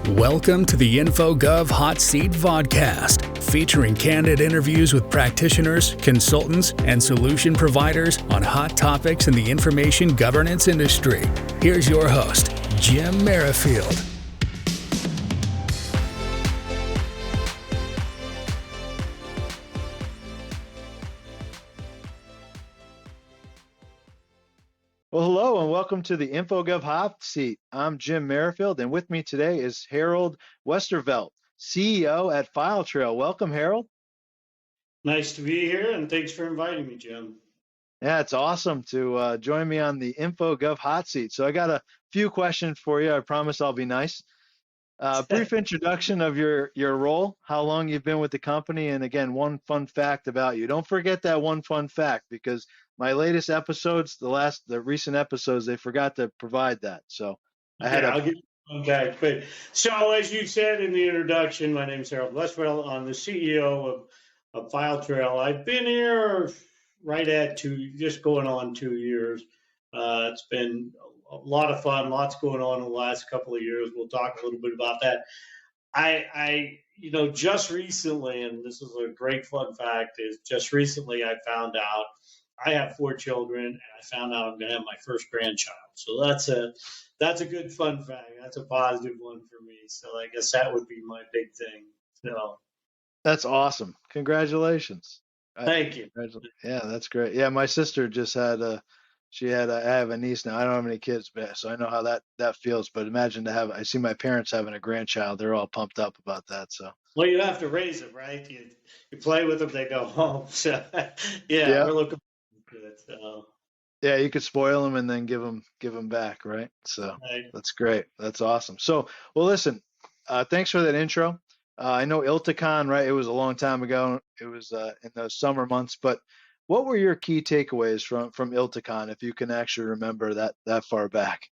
Welcome to the InfoGov Hot Seat Vodcast, featuring candid interviews with practitioners, consultants, and solution providers on hot topics in the information governance industry. Here's your host, Jim Merrifield. Well, hello and welcome to the InfoGov Hot Seat. I'm Jim Merrifield, and with me today is Harold Westervelt, CEO at FileTrail. Welcome, Harold. Nice to be here, and thanks for inviting me, Jim. Yeah, it's awesome to join me on the InfoGov Hot Seat. So I got a few questions for you. I promise I'll be nice. Brief introduction of your role, how long you've been with the company, and again, one fun fact about you. Don't forget that one fun fact, because my latest episodes, the recent episodes, they forgot to provide that. So I'll give you one back. But so as you said in the introduction, my name is Harold Westervelt. I'm the CEO of FileTrail. I've been here right at just going on 2 years. It's been a lot of fun, lots going on in the last couple of years. We'll talk a little bit about that. I just recently, and this is a great fun fact, is just recently I found out I have 4 children, and I found out I'm going to have my first grandchild. So that's a good fun fact. That's a positive one for me. So I guess that would be my big thing. So that's awesome. Congratulations. Thank you. Yeah, that's great. Yeah, my sister just had I have a niece now. I don't have any kids, so I know how that feels. But imagine I see my parents having a grandchild. They're all pumped up about that. So. Well, you have to raise them, right? You play with them, they go home. So yeah. We're looking forward to it. So. Yeah, you could spoil them and then give them back, right? So right. That's great. That's awesome. So, well, listen, thanks for that intro. I know ILTACON, right? It was a long time ago. It was in the summer months, but what were your key takeaways from ILTACON, if you can actually remember that far back?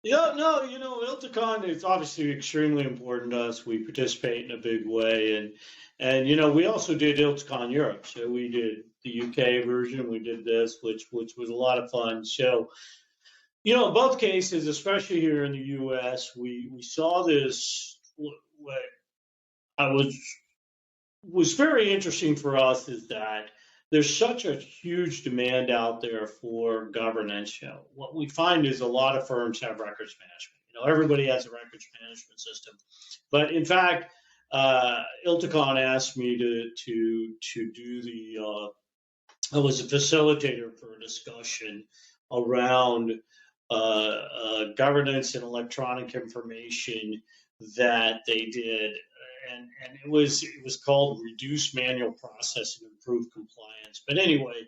Yeah, no, ILTACON is obviously extremely important to us. We participate in a big way, and we also did ILTACON Europe. So we did the UK version, we did this, which was a lot of fun. So, in both cases, especially here in the US, we saw this. What was very interesting for us is that there's such a huge demand out there for governance. What we find is a lot of firms have records management. Everybody has a records management system, but in fact, ILTACON asked me to do I was a facilitator for a discussion around governance and electronic information that they did. And it was called Reduce Manual Process and Improve Compliance. But anyway,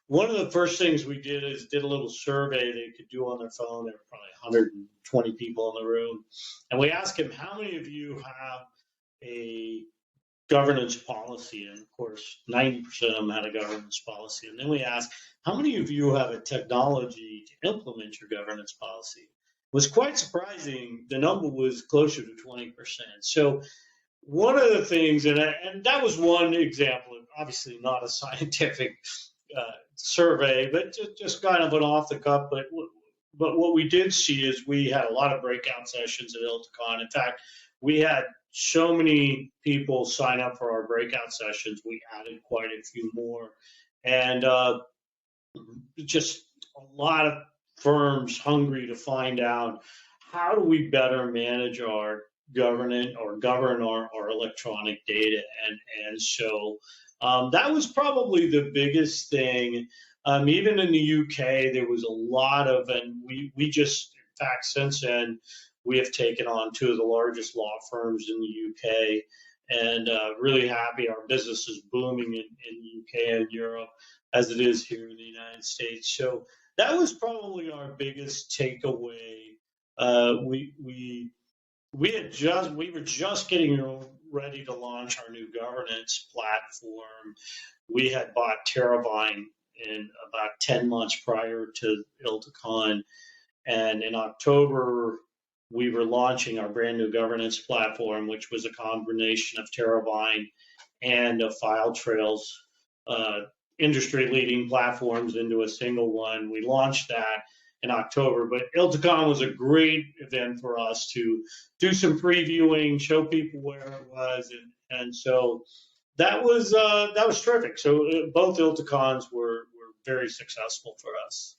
one of the first things we did is did a little survey they could do on their phone. There were probably 120 people in the room. And we asked them, how many of you have a governance policy? And of course, 90% of them had a governance policy. And then we asked, how many of you have a technology to implement your governance policy? It was quite surprising. The number was closer to 20%. So one of the things, and that was one example, obviously not a scientific survey, but just kind of an off the cuff. But what we did see is we had a lot of breakout sessions at ILTACON. In fact, we had so many people sign up for our breakout sessions, we added quite a few more. And just a lot of firms hungry to find out, how do we better manage our govern our electronic data, and so that was probably the biggest thing. Even in the UK, there was a lot of, and we just, in fact, since then, we have taken on 2 of the largest law firms in the UK, and really happy. Our business is booming in the UK and Europe as it is here in the United States. So that was probably our biggest takeaway. We were just getting ready to launch our new governance platform. We had bought Terravine in about 10 months prior to ILTACON, and in October we were launching our brand new governance platform, which was a combination of Terravine and of FileTrail's industry-leading platforms into a single one. We launched that, in October. But ILTACON was a great event for us to do some previewing, show people where it was, and so that was terrific. So both ILTACONs were very successful for us.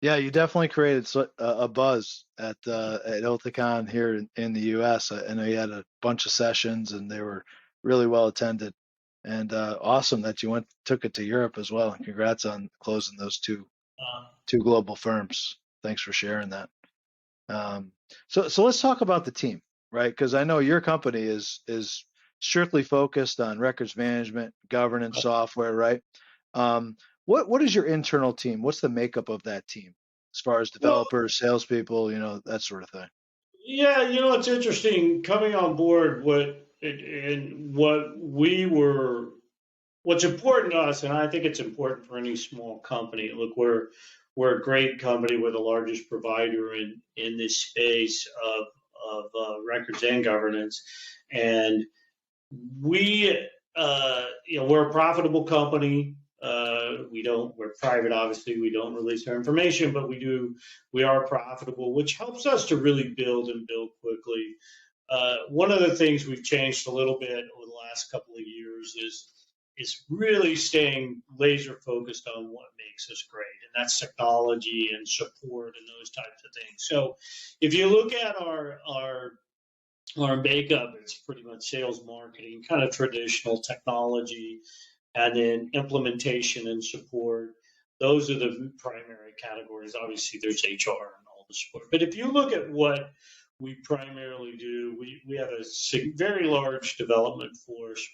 Yeah, you definitely created a buzz at ILTACON here in the U.S. I know you had a bunch of sessions, and they were really well attended. And awesome that you took it to Europe as well. And congrats on closing those two global firms. Thanks for sharing that. So let's talk about the team, right? Because I know your company is strictly focused on records management, governance software, right? What is your internal team? What's the makeup of that team as far as developers, salespeople, that sort of thing? Yeah, it's interesting coming on board. What's important to us, and I think it's important for any small company. Look, we're a great company. We're the largest provider in this space of records and governance, and we're a profitable company. We're private, obviously. We don't release our information, but we are profitable, which helps us to really build quickly. One of the things we've changed a little bit over the last couple of years is really staying laser focused on what makes us great, and that's technology and support and those types of things. So if you look at our makeup, it's pretty much sales, marketing, kind of traditional technology, and then implementation and support. Those are the primary categories. Obviously, there's HR and all the support. But if you look at what we primarily do, we have a very large development force.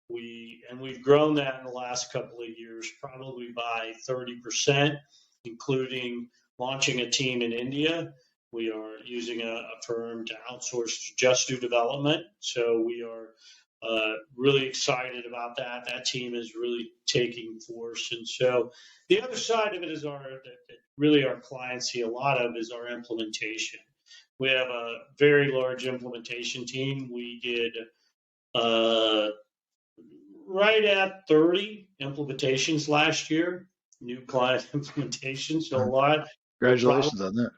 We've grown that in the last couple of years, probably by 30%, including launching a team in India. We are using a firm to outsource to just do development. So we are really excited about that. That team is really taking force. And so the other side of it is that really our clients see a lot of is our implementation. We have a very large implementation team. We did right at 30 implementations last year, new client implementations. So a lot. Congratulations on that.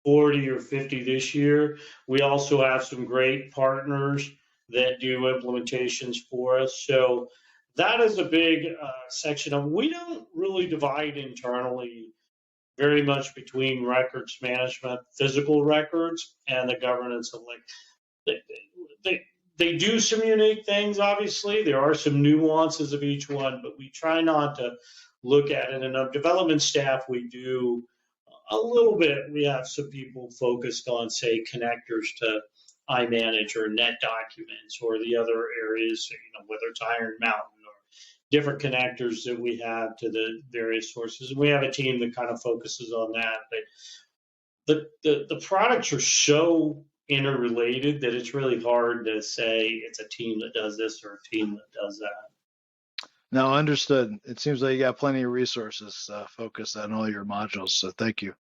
40 or 50 this year. We also have some great partners that do implementations for us. So that is a big section of. We don't really divide internally very much between records management, physical records, and the governance of they do some unique things. Obviously, there are some nuances of each one, but we try not to look at it. In our development staff, we do a little bit. We have some people focused on, say, connectors to iManage or Net Documents or the other areas, whether it's Iron Mountain or different connectors that we have to the various sources. And we have a team that kind of focuses on that. But the products are so interrelated that it's really hard to say it's a team that does this or a team that does that. No, understood. It seems like you got plenty of resources focused on all your modules. So thank you.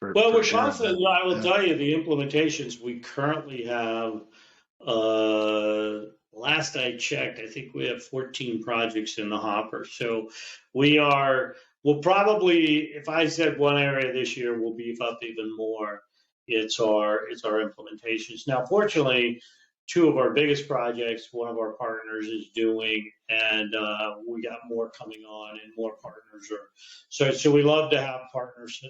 We're constantly, I will tell you, the implementations we currently have, last I checked, I think we have 14 projects in the hopper. So we'll probably, if I said one area this year, we'll beef up even more. It's our implementations. Now, fortunately, two of our biggest projects, one of our partners is doing, and we got more coming on, and more partners are. So we love to have partners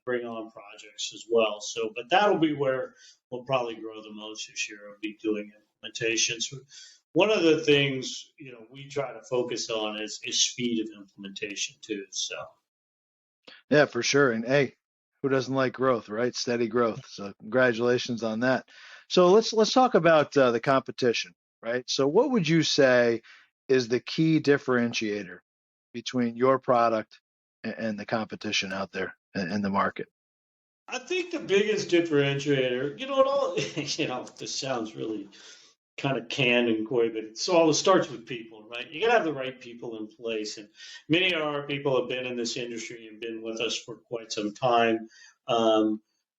bring on projects as well. So, but that'll be where we'll probably grow the most this year. We'll be doing implementations. One of the things we try to focus on is speed of implementation too. So. Yeah, for sure. And hey, who doesn't like growth, right? Steady growth. So congratulations on that. So let's talk about the competition, right? So what would you say is the key differentiator between your product and the competition out there in the market? I think the biggest differentiator, this sounds really kind of canned and coy, but it starts with people, right? You gotta have the right people in place. And many of our people have been in this industry and been with us for quite some time.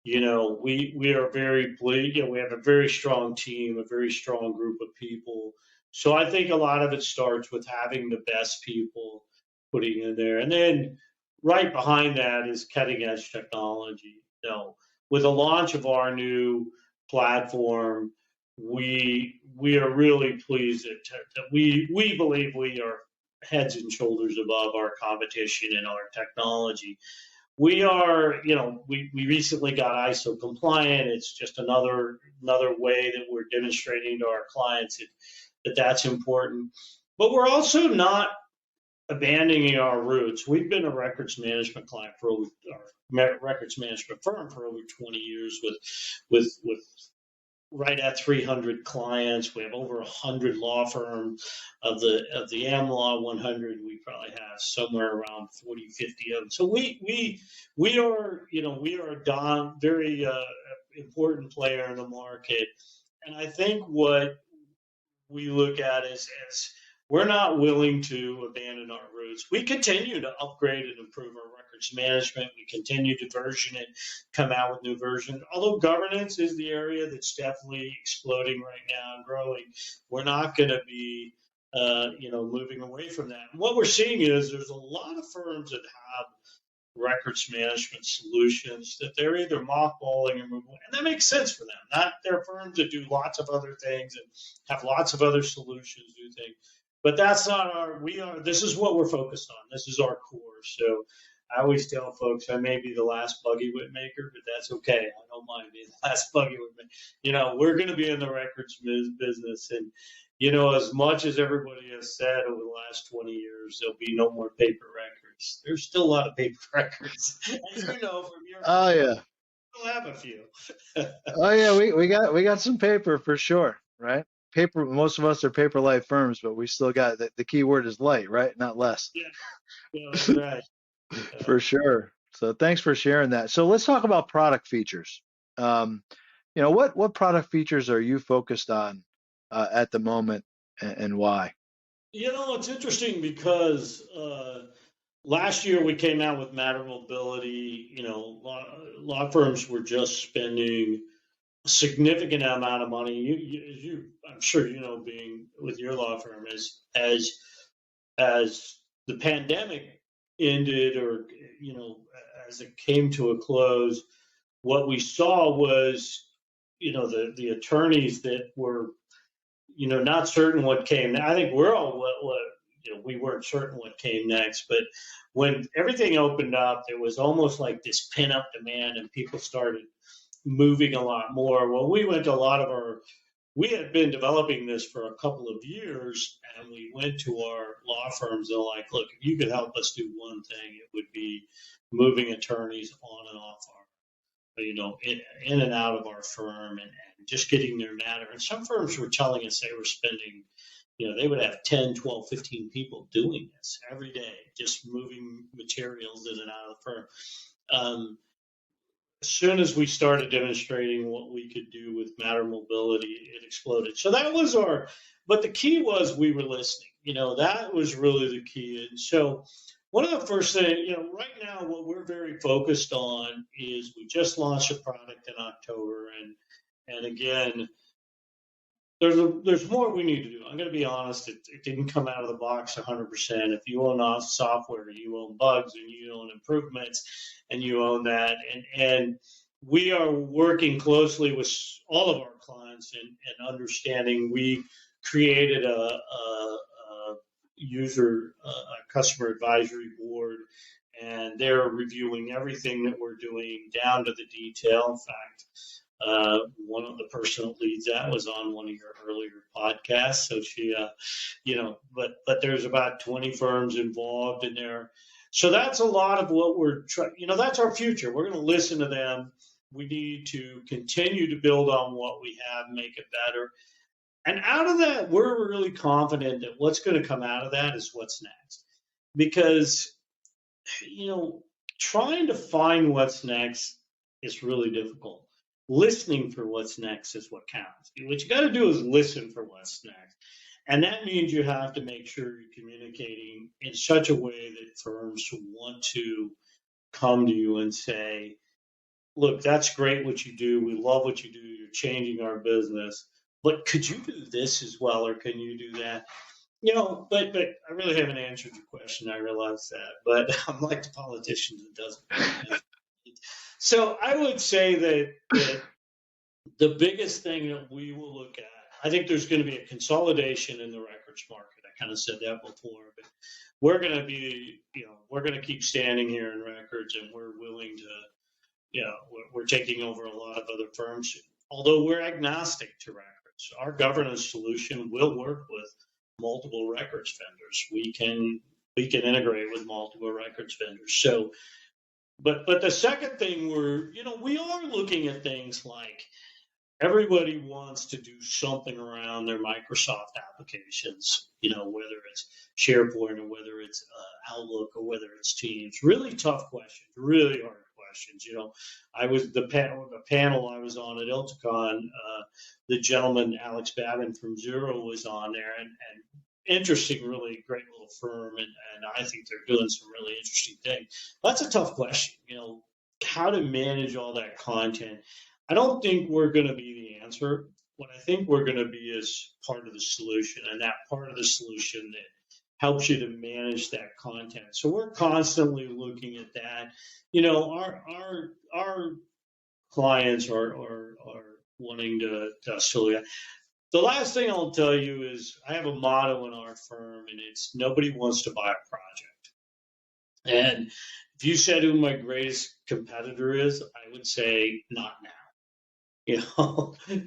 We are very pleased. We have a very strong team, a very strong group of people. So I think a lot of it starts with having the best people putting in there. And then right behind that is cutting edge technology. So with the launch of our new platform, we are really pleased that we believe we are heads and shoulders above our competition in our technology. We are, we recently got ISO compliant. It's just another way that we're demonstrating to our clients that that's important. But we're also not abandoning our roots. We've been a records management client for over our records management firm for over 20 years with right at 300 clients. We have over 100 law firms of the AmLaw 100. We probably have somewhere around 40, 50 of them. So we are, we are a very important player in the market. And I think what we look at is we're not willing to abandon our roots. We continue to upgrade and improve our records management. We continue to version it, come out with new versions. Although governance is the area that's definitely exploding right now and growing, we're not going to be, moving away from that. And what we're seeing is there's a lot of firms that have records management solutions that they're either mothballing or moving, and that makes sense for them. Not their firms that do lots of other things and have lots of other solutions, do things. But that's not this is what we're focused on. This is our core. So I always tell folks I may be the last buggy whip maker, but that's okay. I don't mind being the last buggy whip maker. We're going to be in the records business. And, as much as everybody has said over the last 20 years, there'll be no more paper records. There's still a lot of paper records. As you know from your we'll have a few. Oh yeah, we got some paper for sure, right? Paper. Most of us are paper light firms, but we still got the key word is light, right? Not less. Yeah, right. For sure. So thanks for sharing that. So let's talk about product features. What product features are you focused on at the moment, and why? It's interesting because last year we came out with Matter Mobility. Law firms were just spending a significant amount of money. I'm sure being with your law firm, as the pandemic ended, or as it came to a close, what we saw was the attorneys that were not certain what came. I think we're all we weren't certain what came next, but when everything opened up, there was almost like this pent up demand, and people started moving a lot more. Well, we went to we had been developing this for a couple of years, and we went to our law firms and like, look, if you could help us do one thing, it would be moving attorneys on and off in and out of our firm, and just getting their matter. And some firms were telling us they were spending, they would have 10, 12, 15 people doing this every day, just moving materials in and out of the firm. As soon as we started demonstrating what we could do with Matter Mobility, it exploded. So that was but the key was we were listening. That was really the key. And so one of the first things, right now, what we're very focused on is we just launched a product in October. And again, there's more we need to do. I'm going to be honest, it didn't come out of the box 100%. If you own software, you own bugs, and you own improvements, and you own that. And we are working closely with all of our clients and understanding. We created a customer advisory board, and they're reviewing everything that we're doing down to the detail. In fact, one of the person that leads that was on one of your earlier podcasts. So she, but there's about 20 firms involved in there. So that's a lot of what we're trying, that's our future. We're going to listen to them. We need to continue to build on what we have, make it better. And out of that, we're really confident that what's going to come out of that is what's next. Because, trying to find what's next is really difficult. Listening for what's next is what counts. What you got to do is listen for what's next. And that means you have to make sure you're communicating in such a way that firms want to come to you and say, look, that's great what you do. We love what you do. You're changing our business. But could you do this as well, or can you do that? But I really haven't answered your question. I realize that, but I'm like the politician that doesn't. So I would say that the biggest thing that we will look at, I think there's going to be a consolidation in the records market. I kind of said that before, but we're going to be, we're going to keep standing here in records, and we're willing to, we're taking over a lot of other firms, although we're agnostic to records. Our governance solution will work with multiple records vendors. We can integrate with multiple records vendors. So, but the second thing we are looking at things like everybody wants to do something around their Microsoft applications, whether it's SharePoint or whether it's Outlook or whether it's Teams. Really tough questions, really hard questions. I was the panel I was on at ILTACON. The gentleman Alex Babin from Zero was on there, and interesting, really great little firm, and I think they're doing some really interesting things. That's a tough question, how to manage all that content. I don't think we're going to be the answer. What I think we're going to be is part of the solution, and that part of the solution that helps you to manage that content. So we're constantly looking at that. Our clients are wanting to still. The last thing I'll tell you is I have a motto in our firm, and it's nobody wants to buy a project. And if you said who my greatest competitor is, I would say not now.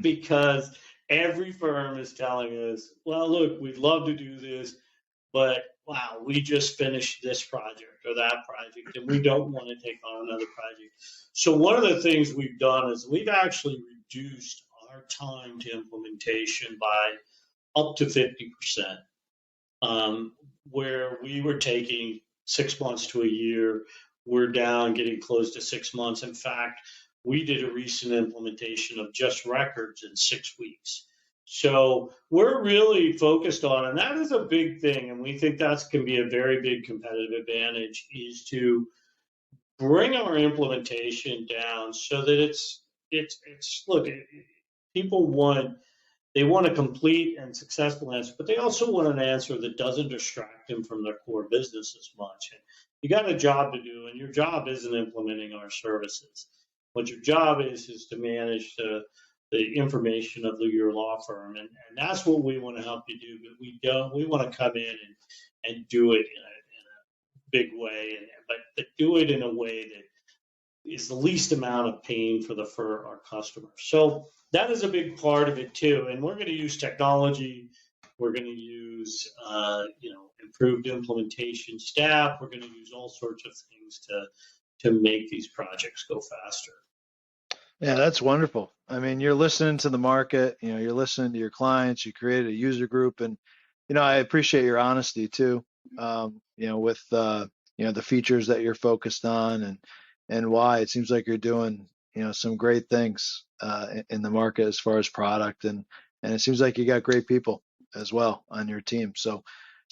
Because every firm is telling us, well, look, we'd love to do this, but wow, we just finished this project or that project, and we don't want to take on another project. So one of the things we've done is we've actually reduced our time to implementation by up to 50%, where we were taking 6 months to a year. We're down getting close to 6 months. In fact, we did a recent implementation of just records in 6 weeks. So we're really focused on, and that is a big thing, and we think that can be a very big competitive advantage, is to bring our implementation down so that it's look, people want a complete and successful answer, but they also want an answer that doesn't distract them from their core business as much. And you got a job to do, and your job isn't implementing our services. What your job is to manage the information of your law firm, and that's what we want to help you do. But we want to come in and do it in a big way, but do it in a way that is the least amount of pain for our customers. So that is a big part of it too. And we're going to use technology. We're going to use improved implementation staff. We're going to use all sorts of things to make these projects go faster. Yeah, that's wonderful. I mean, you're listening to the market, you're listening to your clients, you created a user group, and, I appreciate your honesty too, with, the features that you're focused on and why. It seems like you're doing, some great things in the market as far as product, and it seems like you got great people as well on your team. So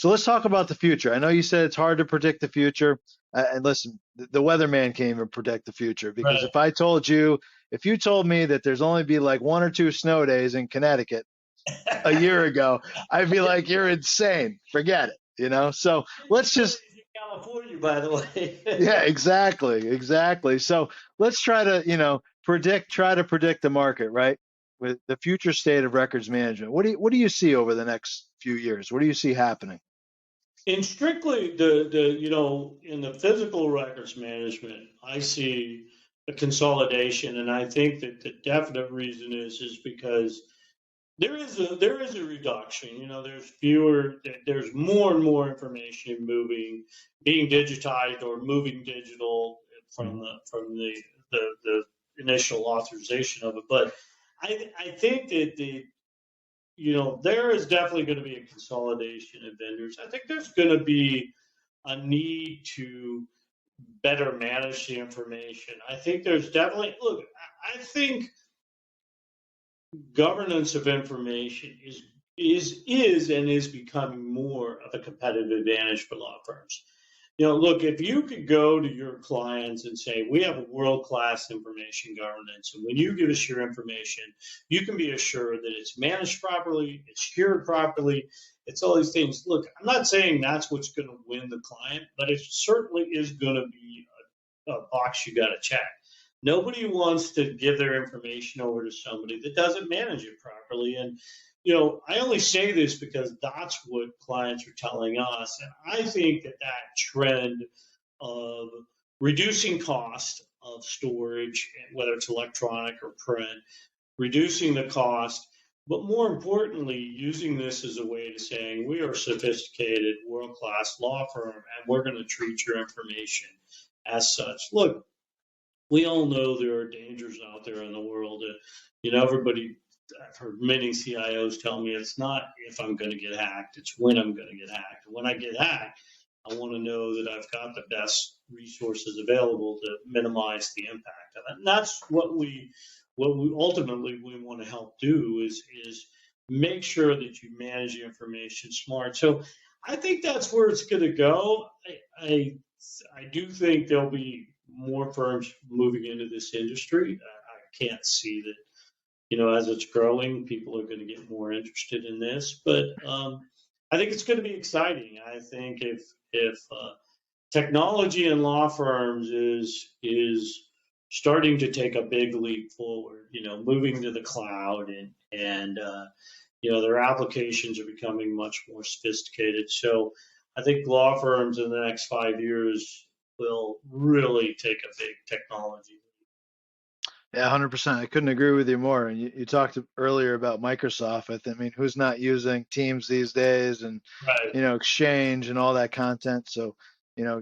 let's talk about the future. I know you said it's hard to predict the future. And listen, the weatherman can't even predict the future, because Right. if you told me that there's only be like 1 or 2 snow days in Connecticut a year ago, I'd be like, you're insane. Forget it, So let's just. California, by the way. Yeah, exactly. So let's try to, try to predict the market, right? With the future state of records management. What do you see over the next few years? What do you see happening? In strictly in the physical records management, I see a consolidation, and I think that the definite reason is because there is a reduction. There's more and more information being digitized or moving digital from the initial authorization of it. But I think that there is definitely going to be a consolidation of vendors. I think there's going to be a need to better manage the information. I think there's definitely, I think governance of information is becoming more of a competitive advantage for law firms. Look, if you could go to your clients and say, we have a world-class information governance, and when you give us your information, you can be assured that it's managed properly, it's secured properly, it's all these things. Look, I'm not saying that's what's going to win the client, but it certainly is going to be a box you got to check. Nobody wants to give their information over to somebody that doesn't manage it properly. And I only say this because that's what clients are telling us. And I think that trend of reducing cost of storage, whether it's electronic or print, reducing the cost, but more importantly, using this as a way to saying we are a sophisticated, world-class law firm, and we're going to treat your information as such. Look, we all know there are dangers out there in the world. Everybody, I've heard many CIOs tell me it's not if I'm going to get hacked, it's when I'm going to get hacked. When I get hacked, I want to know that I've got the best resources available to minimize the impact of it. And that's what we ultimately we want to help do is make sure that you manage the information smart. So I think that's where it's going to go. I do think there'll be more firms moving into this industry. I can't see that, as it's growing, people are going to get more interested in this. But I think it's going to be exciting. I think if technology in law firms is starting to take a big leap forward, moving to the cloud and their applications are becoming much more sophisticated. So I think law firms in the next 5 years will really take a big technology. Yeah, 100%. I couldn't agree with you more. And you talked earlier about Microsoft. I mean, who's not using Teams these days and, Right. Exchange and all that content. So,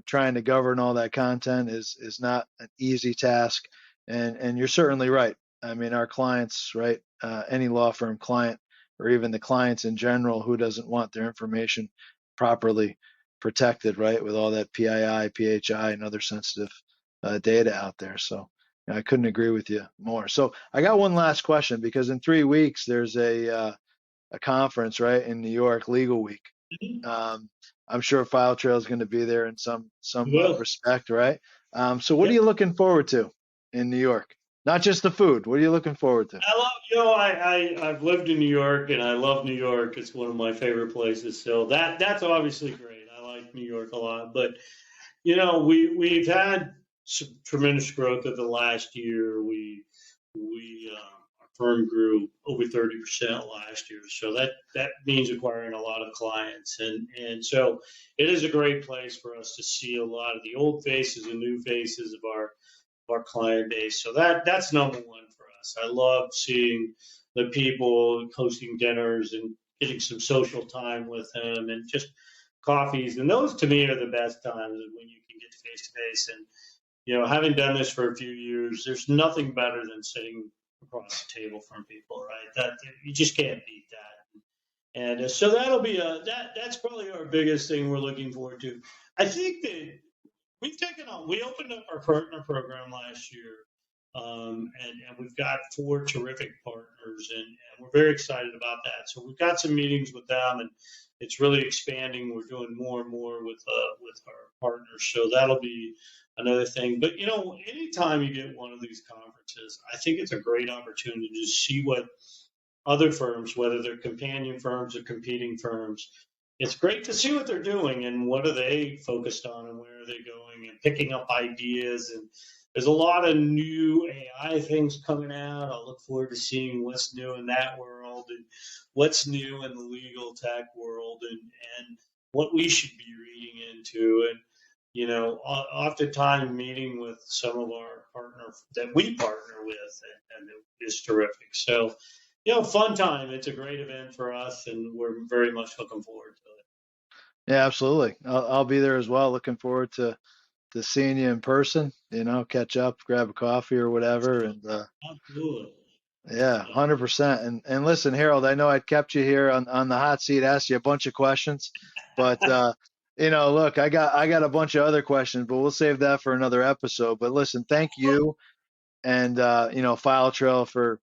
trying to govern all that content is not an easy task. And you're certainly right. I mean, our clients, right? Any law firm client or even the clients in general who doesn't want their information properly protected, right? With all that PII, PHI, and other sensitive data out there. So, I couldn't agree with you more. So I got one last question because in 3 weeks there's a conference, right, in New York, Legal Week. I'm sure FileTrail is going to be there in some respect, right? So what are you looking forward to in New York? Not just the food. What are you looking forward to? I've lived in New York and I love New York. It's one of my favorite places. So that's obviously great. I like New York a lot. But we've had some tremendous growth of the last year. Our firm grew over 30% last year, so that means acquiring a lot of clients, and so it is a great place for us to see a lot of the old faces and new faces of our client base. So that's number one for us. I love seeing the people, hosting dinners and getting some social time with them and just coffees, and those to me are the best times when you can get face to face. And having done this for a few years, there's nothing better than sitting across the table from people, right? That you just can't beat that. And so that'll be that's probably our biggest thing we're looking forward to. I think that we opened up our partner program last year, and we've got 4 terrific partners, and we're very excited about that. So we've got some meetings with them, and it's really expanding. We're doing more and more with our partners, so that'll be another thing. But anytime you get one of these conferences, I think it's a great opportunity to see what other firms, whether they're companion firms or competing firms, it's great to see what they're doing and what are they focused on and where are they going and picking up ideas. And there's a lot of new AI things coming out. I'll look forward to seeing what's new in that world and what's new in the legal tech world and what we should be reading into. And oftentimes meeting with some of our partners that we partner with, and it is terrific. So, fun time. It's a great event for us, and we're very much looking forward to it. Yeah, absolutely. I'll be there as well. Looking forward to seeing you in person. Catch up, grab a coffee or whatever, and Absolutely. Yeah, 100%. And listen, Harold, I know I kept you here on the hot seat, asked you a bunch of questions, but look, I got a bunch of other questions, but we'll save that for another episode. But listen, thank you and FileTrail for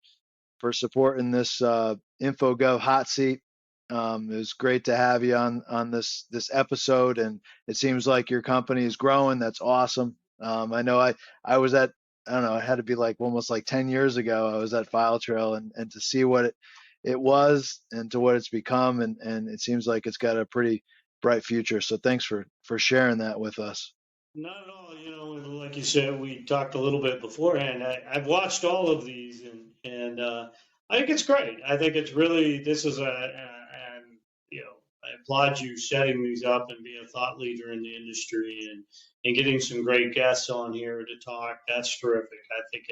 supporting this InfoGov hot seat. It was great to have you on this episode, and it seems like your company is growing. That's awesome. I know I was at, I don't know, it had to be like almost like 10 years ago. I was at FileTrail, and to see what it was and to what it's become, and it seems like it's got a pretty bright future. So thanks for sharing that with us. Not at all. Like you said, we talked a little bit beforehand. I've watched all of these, and I think it's great. I think it's really, this is and I applaud you setting these up and being a thought leader in the industry, and getting some great guests on here to talk. That's terrific. I think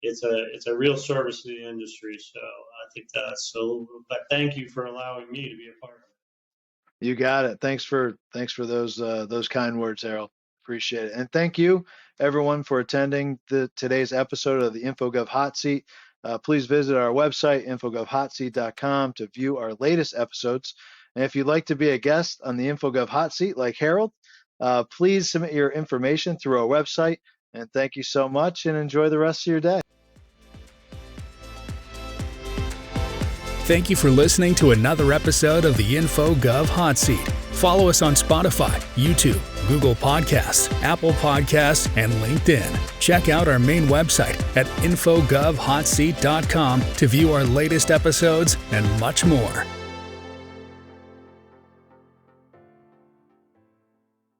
it's a real service to the industry. So I think that's so. But thank you for allowing me to be a part of it. You got it. Thanks for those kind words, Harold. Appreciate it. And thank you, everyone, for attending today's episode of the InfoGov Hot Seat. Please visit our website, infogovhotseat.com, to view our latest episodes. And if you'd like to be a guest on the InfoGov Hot Seat like Harold, please submit your information through our website. And thank you so much, and enjoy the rest of your day. Thank you for listening to another episode of the InfoGov Hot Seat. Follow us on Spotify, YouTube, Google Podcasts, Apple Podcasts, and LinkedIn. Check out our main website at infogovhotseat.com to view our latest episodes and much more.